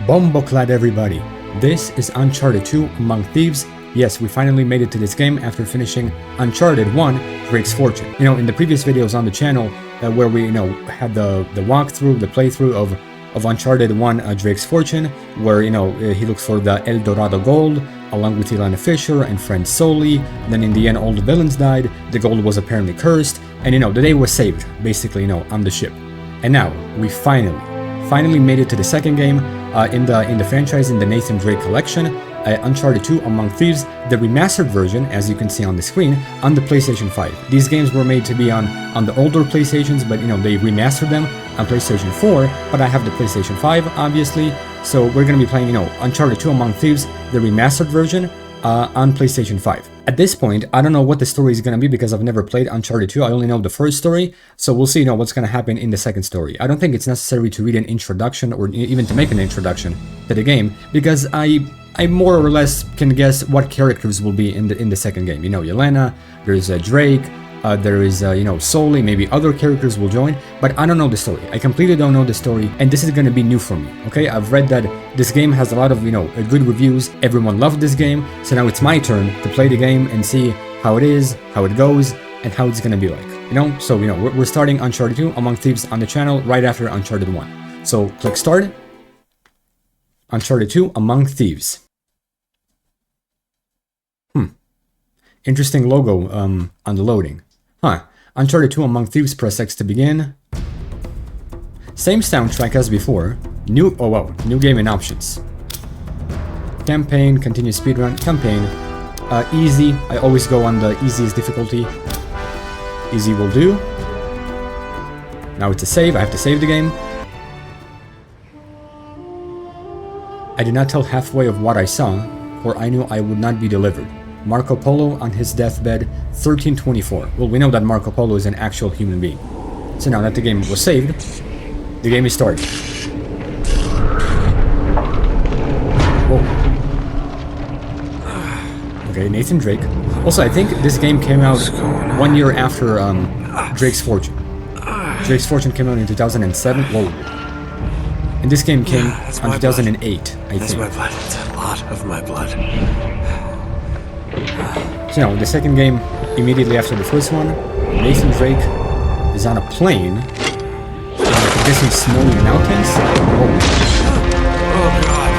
Bomboclad everybody! This is Uncharted 2 Among Thieves. Yes, we finally made it to this game after finishing Uncharted 1 Drake's Fortune. In the previous videos on the channel where we, had the walkthrough, the playthrough of Uncharted 1 Drake's Fortune, where, he looks for the El Dorado gold, along with Elena Fisher and friend Soli. Then in the end, all the villains died, the gold was apparently cursed, and, the day was saved, basically, on the ship. And now, we finally made it to the second game in the franchise, in the Nathan Drake collection, Uncharted 2 Among Thieves, the remastered version, as you can see on the screen, on the PlayStation 5. These games were made to be on the older PlayStations, but they remastered them on PlayStation 4, but I have the PlayStation 5, obviously, so we're going to be playing, Uncharted 2 Among Thieves, the remastered version, on PlayStation 5. At this point, I don't know what the story is going to be because I've never played Uncharted 2. I only know the first story, so we'll see, what's going to happen in the second story. I don't think it's necessary to read an introduction or even to make an introduction to the game, because I more or less can guess what characters will be in the second game. Yelena, there's Drake, there is, Soli, maybe other characters will join, but I don't know the story. I completely don't know the story, and this is going to be new for me, okay? I've read that this game has a lot of, good reviews. Everyone loved this game, so now it's my turn to play the game and see how it is, how it goes, and how it's going to be like, So, we're starting Uncharted 2 Among Thieves on the channel right after Uncharted 1. So, click Start. Uncharted 2 Among Thieves. Interesting logo on the loading. Uncharted 2 Among Thieves, press X to begin. Same soundtrack as before. New game and options. Campaign, continue speedrun, campaign. Easy, I always go on the easiest difficulty. Easy will do. Now it's a save, I have to save the game. I did not tell halfway of what I saw, for I knew I would not be delivered. Marco Polo on his deathbed, 1324. Well, we know that Marco Polo is an actual human being. So now that the game was saved, the game is started. Whoa. Okay, Nathan Drake. Also, I think this game came out 1 year after Drake's Fortune. Drake's Fortune came out in 2007. Whoa. And this game came in 2008, I think. That's my blood. It's a lot of my blood. So the second game, immediately after the first one, Nathan Drake is on a plane in like distant snowy mountains. Oh god.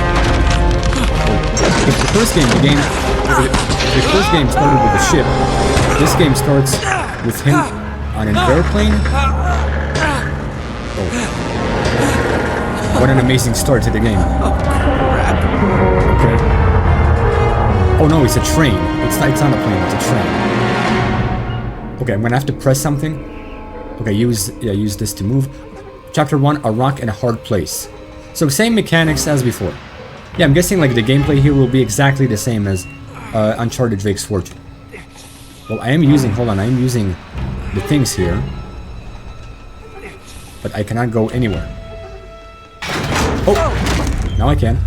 If the first game, if the first game started with a ship, this game starts with him on an airplane. What an amazing start to the game. Okay. Oh no, it's a train. It's not a plane, it's a train. Okay, I'm gonna have to press something. Okay, use this to move. Chapter 1, a rock in a hard place. So same mechanics as before. Yeah, I'm guessing like the gameplay here will be exactly the same as Uncharted Drake's Fortune. Well, I am using the things here. But I cannot go anywhere. Oh! Now I can.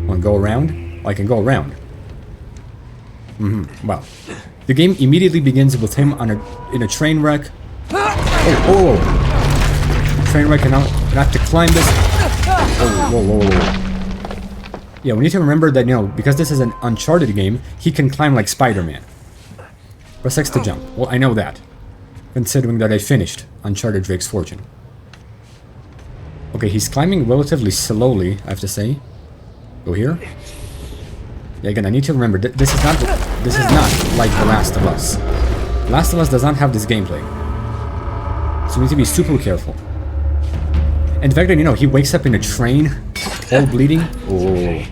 Want to go around? Oh, I can go around. Well, the game immediately begins with him in a train wreck. Oh! Train wreck, and I have to climb this. Whoa. Yeah, we need to remember that, because this is an Uncharted game, he can climb like Spider-Man. Press X to jump. Well, I know that, considering that I finished Uncharted Drake's Fortune. Okay, he's climbing relatively slowly, I have to say. Go here. Yeah, again, I need to remember that this is not like The Last of Us. Last of Us does not have this gameplay, so we need to be super careful. And the fact that he wakes up in a train, all bleeding. Oh,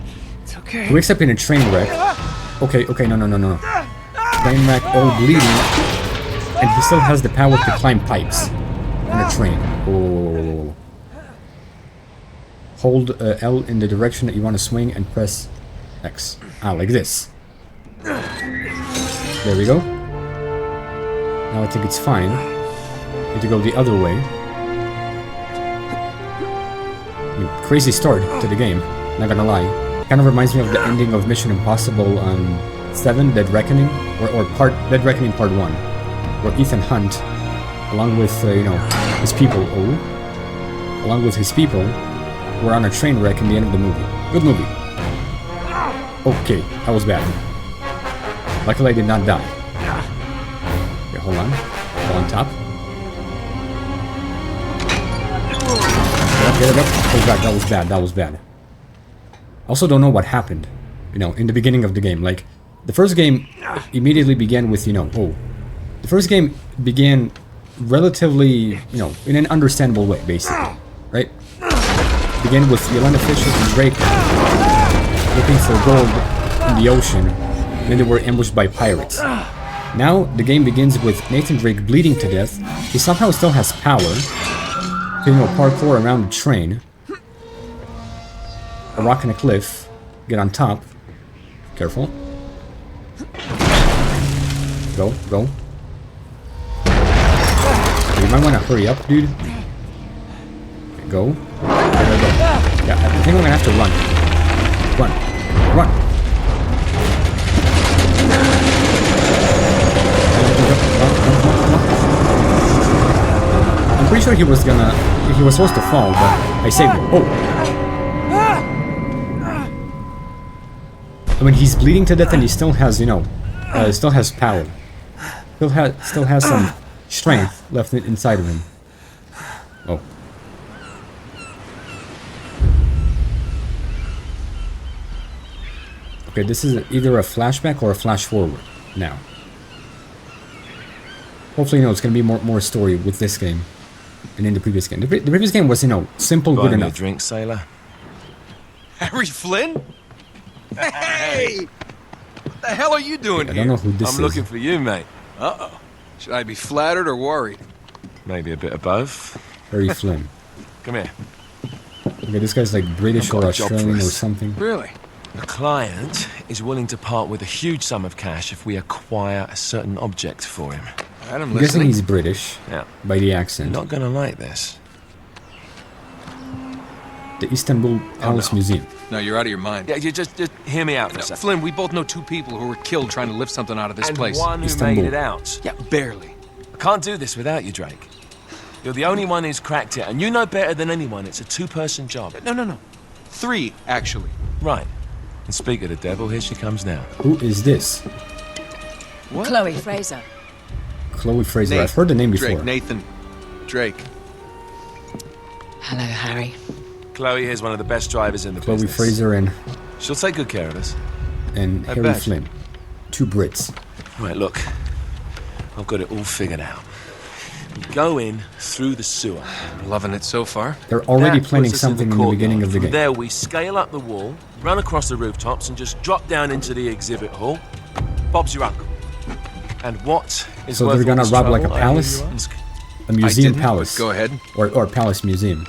It's okay. He wakes up in a train wreck. Okay, no. Train wreck, all bleeding, and he still has the power to climb pipes in a train. Oh. Hold L in the direction that you want to swing and press X. Like this. There we go. Now I think it's fine. Need to go the other way. Crazy start to the game, not gonna lie. Kind of reminds me of the ending of Mission Impossible 7, Dead Reckoning, or Dead Reckoning Part 1, where Ethan Hunt, along with, his people, along with his people, were on a train wreck in the end of the movie. Good movie. Okay, that was bad. Luckily I did not die. Okay, hold on. Go on top. Get it up. Oh god, that was bad. That was bad. I also don't know what happened, you know, in the beginning of the game. Like, the first game immediately began with, you know, the first game began relatively, you know, in an understandable way, basically, right? Began with Yelena Fisher and Drake looking for gold in the ocean, and then they were ambushed by pirates. Now, the game begins with Nathan Drake bleeding to death. He somehow still has power to, you know, parkour around the train. A rock and a cliff. Get on top. Careful. Go, go. You might want to hurry up, dude. Okay, go. There we go. Yeah, I think I'm gonna have to run. Run. Run. I'm pretty sure he was supposed to fall, but I saved him. Oh! I mean, he's bleeding to death and he still has, you know, still has power. Still has some strength left inside of him. Oh. Okay, this is either a flashback or a flash forward now. Hopefully, you know, it's gonna be more story with this game than in the previous game. The previous game was, you know, simple, good enough. A drink, sailor. Harry Flynn? Hey! What the hell are you doing here? I don't know who this is. I'm looking for you, mate. Uh-oh. Should I be flattered or worried? Maybe a bit of both. Harry Flynn. Come here. Okay, this guy's like British or Australian or something. Really? The client is willing to part with a huge sum of cash if we acquire a certain object for him. I'm guessing listening. he's British. Yeah. By the accent. You're not gonna like this. The Istanbul Palace Museum. No, you're out of your mind. Yeah, you just hear me out for a second. Flynn, we both know two people who were killed trying to lift something out of this And place. one who Istanbul. made it out. Yeah, barely. I can't do this without you, Drake. You're the only one who's cracked it, and you know better than anyone it's a two-person job. No. 3, actually. Right. And speak of the devil, here she comes now. Who is this? What? Chloe Frazer. Chloe Frazer. Nate, I've heard the name before. Nathan Drake. Hello, Harry. Chloe is one of the best drivers in the Chloe business. Frazer and She'll take good care of us. Harry bet. Flynn. 2 Brits. Right, look. I've got it all figured out. We go in through the sewer. I'm loving it so far. They're already That planning puts us something in the beginning of the From game. there, we scale up the wall, run across the rooftops, and just drop down into the exhibit hall. Bob's your uncle. And what is So worth they're gonna all this rob like a trouble, I hear palace? you ask? A museum didn't, palace. but go ahead. Or palace museum.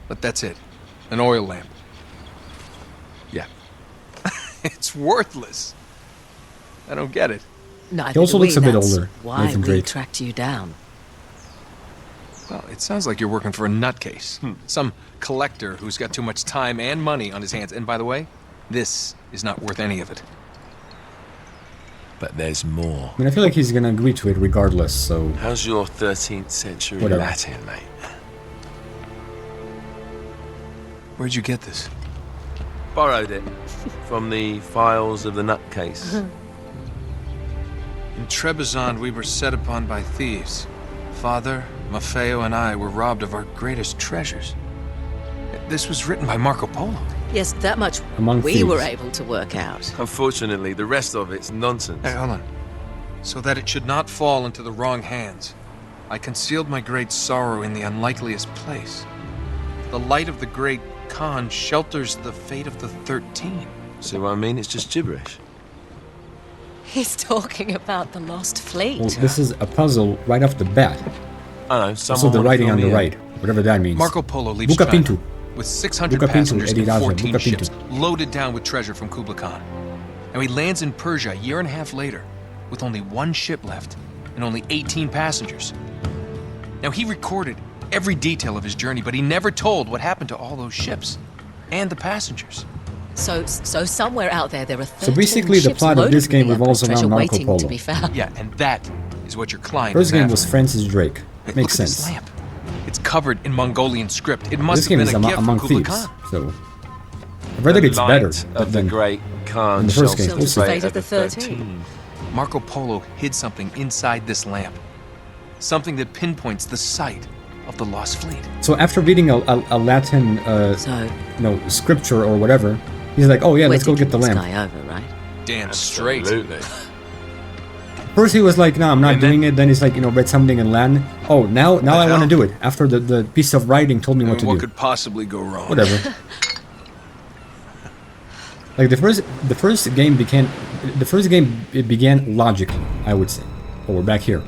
But that's it. An oil lamp. Yeah. It's worthless. I don't get it. Neither He also do we. looks a bit That's older, Why Nathan we Drake. tracked you down. Well, it sounds like you're working for a nutcase. Some collector who's got too much time and money on his hands. And by the way, this is not worth any of it. But there's more. I mean, I feel like he's gonna agree to it regardless, so... How's your 13th century Whatever. Latin, mate? Where'd you get this? Borrowed it from the files of the nutcase. In Trebizond, we were set upon by thieves. Father, Maffeo, and I were robbed of our greatest treasures. This was written by Marco Polo. Yes, that much Among we thieves. were able to work out. Unfortunately, the rest of it's nonsense. Hey, hold on. So that it should not fall into the wrong hands, I concealed my great sorrow in the unlikeliest place. The light of the great Khan shelters the fate of the 13. See what I mean? It's just gibberish. He's talking about the lost fleet. Well, this is a puzzle right off the bat. I know, Also, someone the wanna writing fill on the me in. right, whatever that means. Marco Polo leaves Buka China Pintu. with 600 Buka Pintu, passengers and Edidazo, 14 Buka ships, Pintu. loaded down with treasure from Kublai Khan. And he lands in Persia a year and a half later, with only 1 ship left and only 18 passengers. Now, he recorded every detail of his journey, but he never told what happened to all those ships and the passengers. So somewhere out there are 13 basically the ships plot of loaded this with game the revolves treasure around Marco waiting Polo. to be found. Yeah, and that is what your client First is game after. was Francis Drake. Hey, Makes look at sense. this lamp. covered in Mongolian script. It This must game have is been a gift among from Kublai Thieves, Khan. so I've read that it's better Of the than great Khan the first game. shall Also, fate Fate of the 13. Marco Polo hid something inside this lamp. Something that pinpoints the site of the lost fleet. So after reading a Latin, So, scripture or whatever, he's like, "Oh yeah, we're let's go taking get the this lamp." guy over, right? Damn straight. Absolutely. First he was like, "No, I'm not And then- doing it." Then he's like, read something in Latin. Oh, now I want to do it. After the piece of writing told me what to What do. could possibly go wrong? Whatever. Like the first game it began logically, I would say. Oh, we're back here.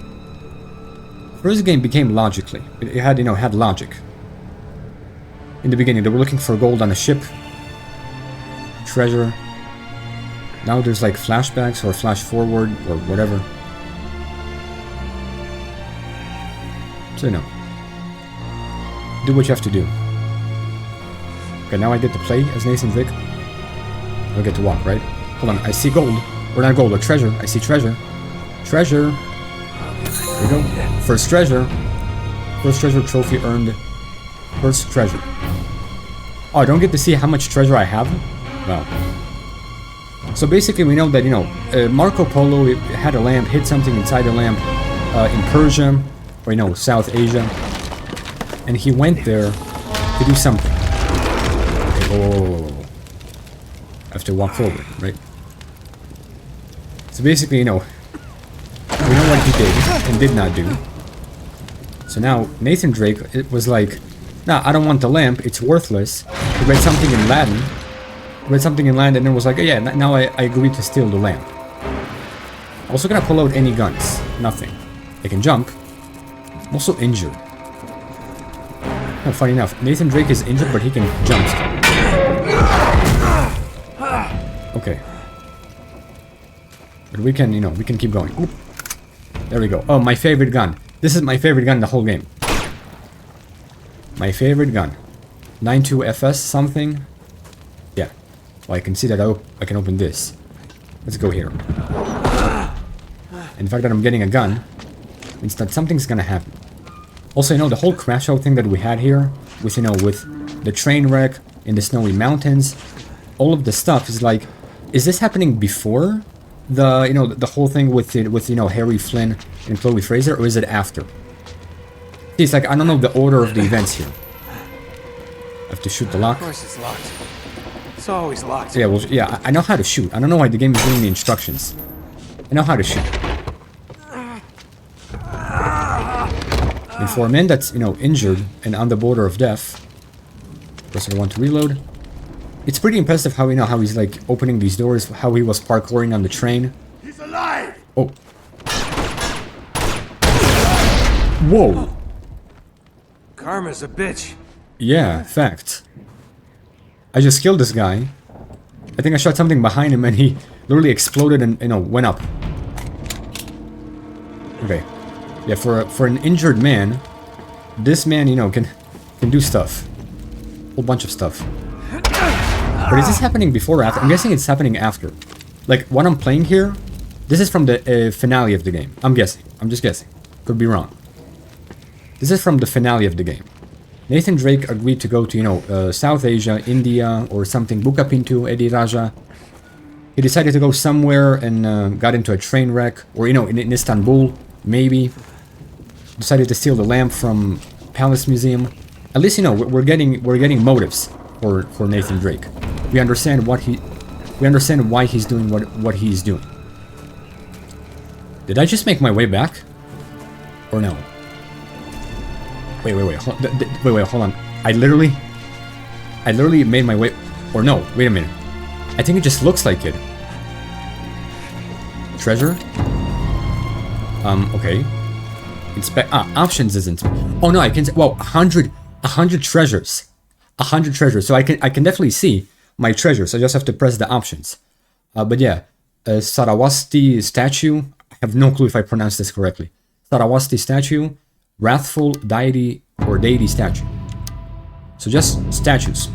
First game became logically. It had had logic. In the beginning, they were looking for gold on a ship, treasure. Now there's like flashbacks or flash forward or whatever. So do what you have to do. Okay, now I get to play as Nathan Drake. I'll get to walk, right? Hold on, I see gold. Or not gold, but treasure. I see treasure. Treasure. There we go. First treasure. First treasure trophy earned. First treasure. Oh, I don't get to see how much treasure I have? Wow. So basically we know that, Marco Polo had a lamp, hid something inside the lamp in Persia, or South Asia. And he went there to do something. Okay, whoa. I have to walk forward, right? So basically, we know what he did and did not do. So now, Nathan Drake, it was like, nah, I don't want the lamp, it's worthless. He read something in Latin. And then was like, oh yeah, now I agree to steal the lamp. Also gonna pull out any guns. Nothing. I can jump. I'm also injured. Oh, funny enough, Nathan Drake is injured, but he can jump still. Okay. But we can, we can keep going. Oop. There we go. Oh, my favorite gun. This is my favorite gun in the whole game. My favorite gun. 92 FS something. Yeah. Well, I can see that I can open this. Let's go here. And the fact that I'm getting a gun means that something's gonna happen. Also, the whole crash out thing that we had here with, with the train wreck in the snowy mountains, all of the stuff is like, is this happening before the, the whole thing with Harry, Flynn, and Chloe Frazer, or is it after? See, it's like, I don't know the order of the events here. I have to shoot the lock. Of course it's locked. It's always locked. Yeah, well, yeah, I know how to shoot. I don't know why the game is giving me instructions. I know how to shoot. And for a man that's, injured and on the border of death, press R1 to reload. It's pretty impressive how, how he's, like, opening these doors, how he was parkouring on the train. He's alive! Oh. Whoa. Karma's a bitch. Yeah, fact. I just killed this guy. I think I shot something behind him and he literally exploded and, went up. Okay. Yeah, for an injured man, this man, can do stuff. Whole bunch of stuff. But is this happening before or after? I'm guessing it's happening after. Like, what I'm playing here, this is from the finale of the game. I'm guessing. I'm just guessing. Could be wrong. This is from the finale of the game. Nathan Drake agreed to go to, South Asia, India, or something. Buka Pintu, Edi Raja. He decided to go somewhere and got into a train wreck. Or, in Istanbul, maybe. Decided to steal the lamp from Palace Museum. At least, we're getting motives for Nathan Drake. We understand why he's doing what he's doing. Did I just make my way back? Or no? Wait, hold on. I literally made my way, or no, wait a minute. I think it just looks like it. Treasure? Okay. Options isn't. Oh no, I can, well, 100 treasures. 100 treasures, so I can definitely see my treasures. I just have to press the options. But yeah, Sarawasti statue. I have no clue if I pronounced this correctly. Sarawasti statue, wrathful deity or deity statue. So just statues.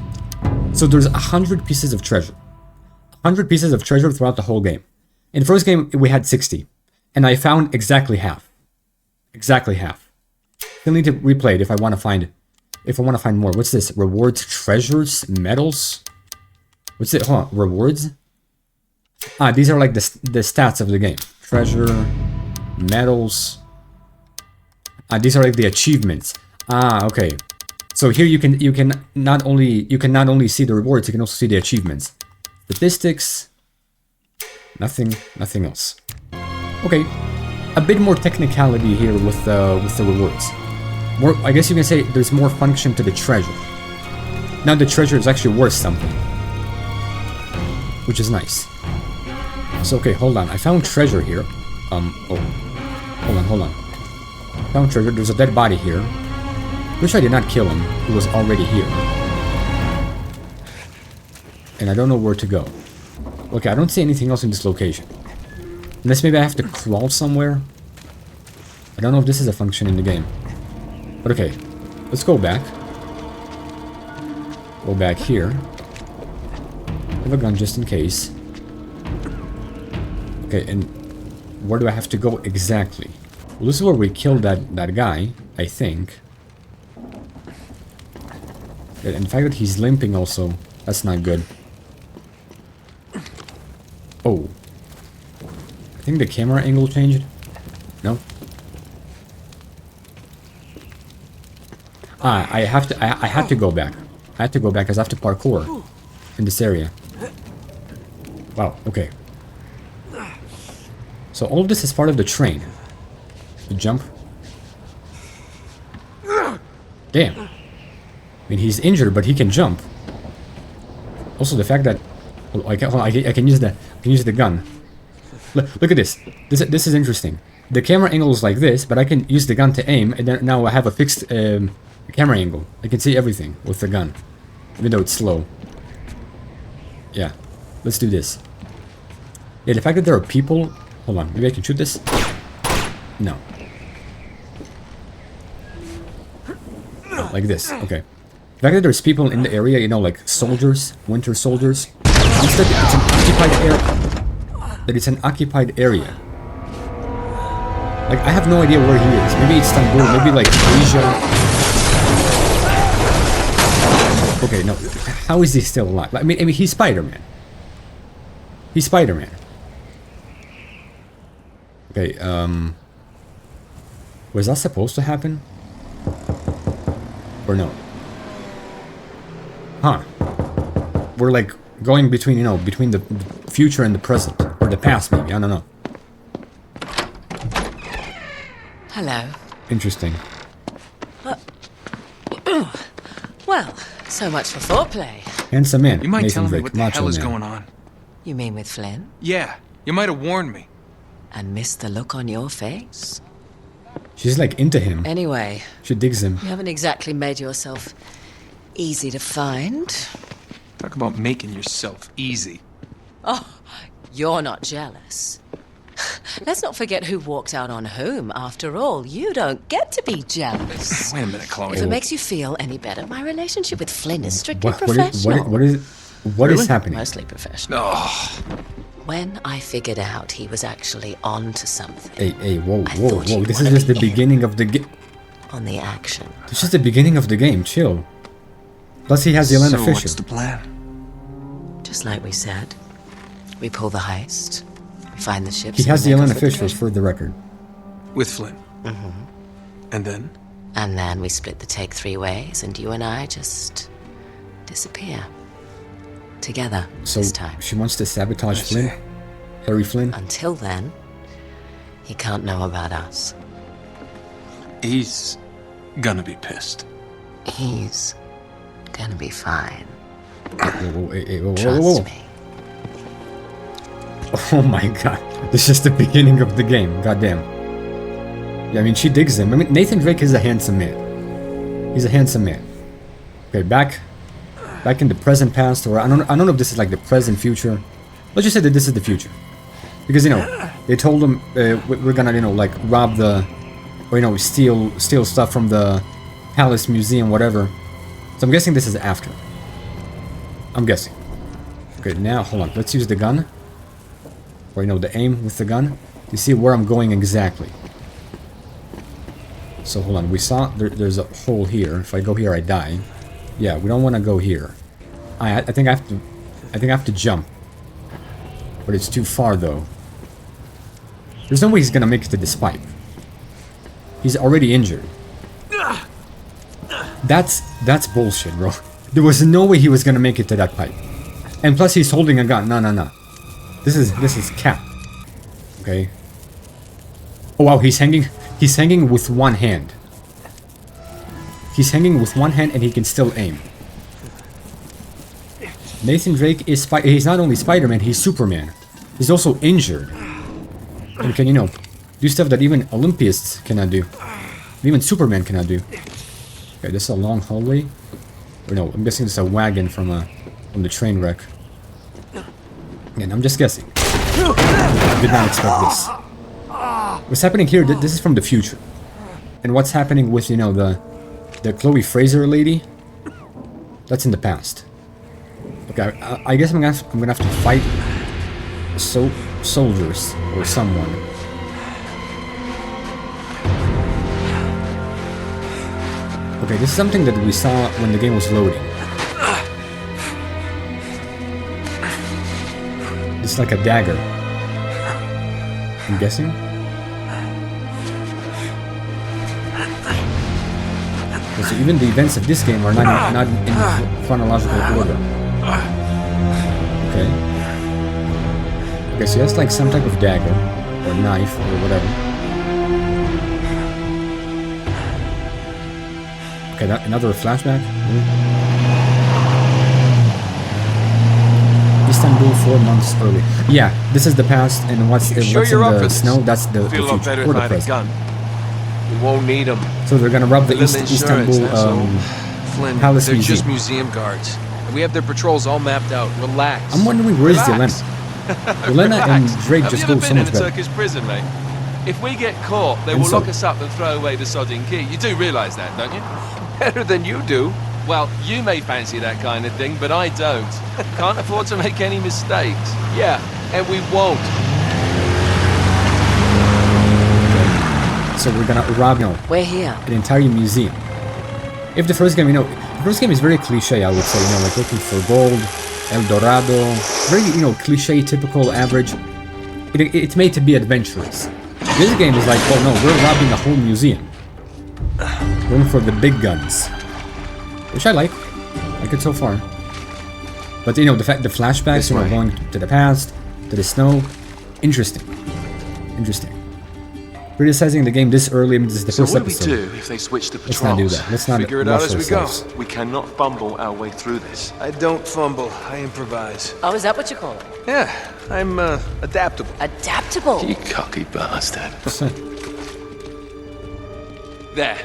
So there's 100 pieces of treasure. 100 pieces of treasure throughout the whole game. In the first game, we had 60. And I found exactly half. Exactly half. Still need to replay it if I want to find more. What's this? Rewards, treasures, medals. What's it? Hold on. Rewards. Ah, these are like the stats of the game. Treasure, medals. Ah, these are like the achievements. Ah, okay. So here you can not only see the rewards, you can also see the achievements. Statistics. Nothing else. Okay. A bit more technicality here with the rewards. More, I guess you can say there's more function to the treasure. Now the treasure is actually worth something, which is nice. So okay, hold on. I found treasure here. Oh, hold on. Found treasure. There's a dead body here. Wish I did not kill him. He was already here. And I don't know where to go. Okay, I don't see anything else in this location. Unless maybe I have to crawl somewhere. I don't know if this is a function in the game. But okay, let's go back. Go back here. Have a gun just in case. Okay, and where do I have to go exactly? Well, this is where we killed that guy, I think. And the fact that he's limping also, that's not good. Oh. I think the camera angle changed. No? Ah, I had to go back. I had to go back because I have to parkour in this area. Wow, okay. So all of this is part of the train. The jump. Damn. I mean, he's injured, but he can jump. Also, the fact that I can use the gun. Look at this. This is interesting. The camera angle is like this, but I can use the gun to aim, and then now I have a fixed camera angle. I can see everything with the gun, even though it's slow. Yeah, let's do this. Yeah, the fact that there are people. Hold on, maybe I can shoot this. No. Like this. Okay. The fact that there's people in the area, you know, like soldiers, winter soldiers. Instead, it's an occupied area. That it's an occupied area. Like, I have no idea where he is. Maybe Istanbul, maybe like Asia. Okay, no. How is he still alive? I mean, he's Spider-Man. He's Spider-Man. Okay, was that supposed to happen? Or no? Huh. We're like going between, you know, between the future and the present. Or the past, maybe. I don't know. Hello. Interesting. Well, so much for foreplay. Handsome man. You might Nathan tell me Drake, what the macho hell is man. going on. You mean with Flynn? Yeah, you might have warned me. And missed the look on your face? She's like into him. Anyway, She digs him. you haven't exactly made yourself easy to find. Talk about making yourself easy. Oh, you're not jealous. Let's not forget who walked out on whom. After all, you don't get to be jealous. Wait a minute, Chloe. If it makes you feel any better, my relationship with Flynn is strictly What professional. what is happening? Mostly professional. Oh, When I figured out he was actually on to something, Hey, whoa. thought you'd This is wanna just the be in. beginning of the game. on the action. This is the beginning of the game. Chill. Plus, he has Yelena so Fisher. what's the plan? Just like we said, we pull the heist, we find the ships. He has and we make Yelena off with the Fisher, treasure. for the record. With Flynn. Mm-hmm. And then? And then we split the take 3 ways, and you and I just disappear. Together, So this time. she wants to sabotage I see. Flynn? Harry Flynn? Until then, he can't know about us. He's gonna be pissed. He's gonna be fine. Whoa. Trust me. Oh my god. This is the beginning of the game. Goddamn. Yeah, I mean, she digs him. I mean, Nathan Drake is a handsome man. He's a handsome man. Okay, back in the present past, or I don't know if this is like the present future. Let's just say that this is the future. Because, you know, they told him we're gonna, you know, like rob the, or, you know, steal stuff from the Palace Museum, whatever. So I'm guessing this is after. I'm guessing. Okay, now, hold on. Let's use the gun. Or, you know, the aim with the gun. To see where I'm going exactly. So hold on, we saw there's a hole here. If I go here, I die. Yeah, we don't want to go here. I think I have to jump. But it's too far though. There's no way he's gonna make it to this pipe. He's already injured. That's bullshit, bro. There was no way he was gonna make it to that pipe. And plus he's holding a gun. No. This is cap. Okay. Oh wow, he's hanging with one hand. He's hanging with one hand and he can still aim. Nathan Drake is he's not only Spider-Man, he's Superman. He's also injured. And can, do stuff that even Olympists cannot do. Even Superman cannot do. Okay, this is a long hallway. Or no, I'm guessing this is a wagon from the train wreck. Again, I'm just guessing. I did not expect this. What's happening here, this is from the future. And what's happening with, the Chloe Frazer lady, that's in the past. Okay, I guess I'm gonna have to fight soldiers or someone. Okay, this is something that we saw when the game was loading. It's like a dagger. I'm guessing. So even the events of this game are not in chronological order. Okay. Okay, so that's like some type of dagger, or knife, or whatever. Okay, another flashback. Istanbul 4 months early. Yeah, this is the past, and what's in the snow, that's the future, or the present. We won't need them. So they're gonna rob the Istanbul Flynn, Palace they're Museum. just museum guards. We have their patrols all mapped out. Relax. I'm wondering where is Yelena? Yelena and Drake just go so much better. Turkish prison, mate? If we get caught, they will lock us up and throw away the sodding key. You do realise that, don't you? Better than you do. Well, you may fancy that kind of thing, but I don't. Can't afford to make any mistakes. Yeah, and we won't. So we're gonna rob, We're here. an entire museum. If the first game, the first game is very cliche, I would say, like looking for gold, El Dorado, very, cliche, typical, average. It's made to be adventurous. This game is like, oh no, we're robbing a whole museum. Going for the big guns. Which I like it so far. But, the flashbacks, going to the past, to the snow, interesting. Criticizing the game this early, this is the first episode. So what do we do if they switch the patrols? Let's not do that. Let's not figure it out as we go. ourselves. We cannot fumble our way through this. I don't fumble, I improvise. Oh, is that what you call it? Yeah, I'm adaptable. Adaptable. You cocky bastard. There.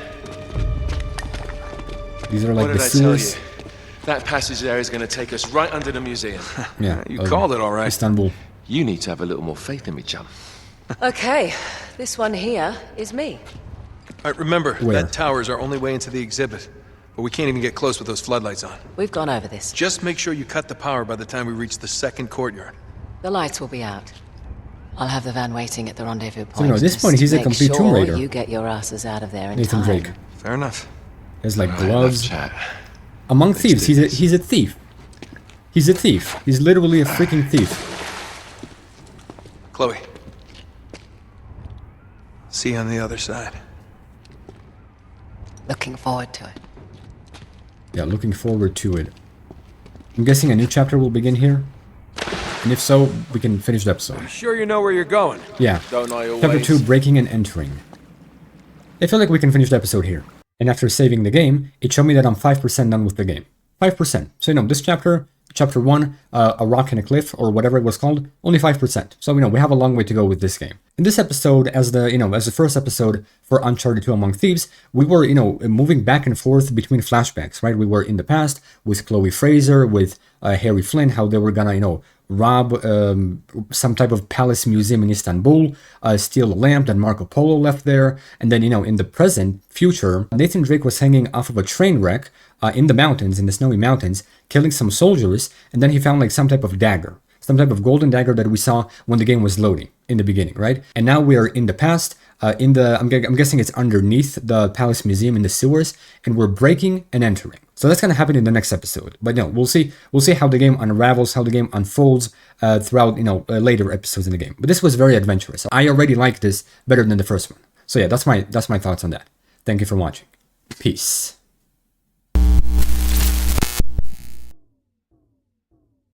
These are like What the did I tell you? sewers. That passage there is going to take us right under the museum. Yeah, You called it all right. Istanbul. You need to have a little more faith in me, chum. Okay, this one here is me. All right, remember, Where? that tower is our only way into the exhibit. But we can't even get close with those floodlights on. We've gone over this. Just make sure you cut the power by the time we reach the second courtyard. The lights will be out. I'll have the van waiting at the rendezvous point. So, at this point, just he's a make complete sure Tomb Raider. You get your asses out of there in Nathan time. Drake. Fair enough. He has like Right, gloves. enough chat. Among thieves, he's a thief. He's a thief. He's literally a freaking thief. Chloe. See you on the other side. Looking forward to it. Yeah, looking forward to it. I'm guessing a new chapter will begin here. And if so, we can finish the episode. Sure you know where you're going? Yeah. Don't I always? Chapter 2, Breaking and Entering. I feel like we can finish the episode here. And after saving the game, it showed me that I'm 5% done with the game. 5%. So, this chapter, Chapter 1, A Rock and a Cliff, or whatever it was called, only 5%. So, we have a long way to go with this game. In this episode, as the first episode for Uncharted 2 Among Thieves, we were, moving back and forth between flashbacks, right? We were in the past with Chloe Frazer, with Harry Flynn, how they were gonna, rob some type of palace museum in Istanbul, steal a lamp that Marco Polo left there, and then, in the present future, Nathan Drake was hanging off of a train wreck in the mountains, in the snowy mountains, killing some soldiers, and then he found like some type of dagger, some type of golden dagger that we saw when the game was loading in the beginning, right? And now we are in the past, I'm guessing it's underneath the Palace Museum in the sewers, and we're breaking and entering. So that's gonna happen in the next episode. But no, we'll see how the game unravels, how the game unfolds throughout later episodes in the game. But this was very adventurous. I already like this better than the first one. So yeah, that's my thoughts on that. Thank you for watching. Peace.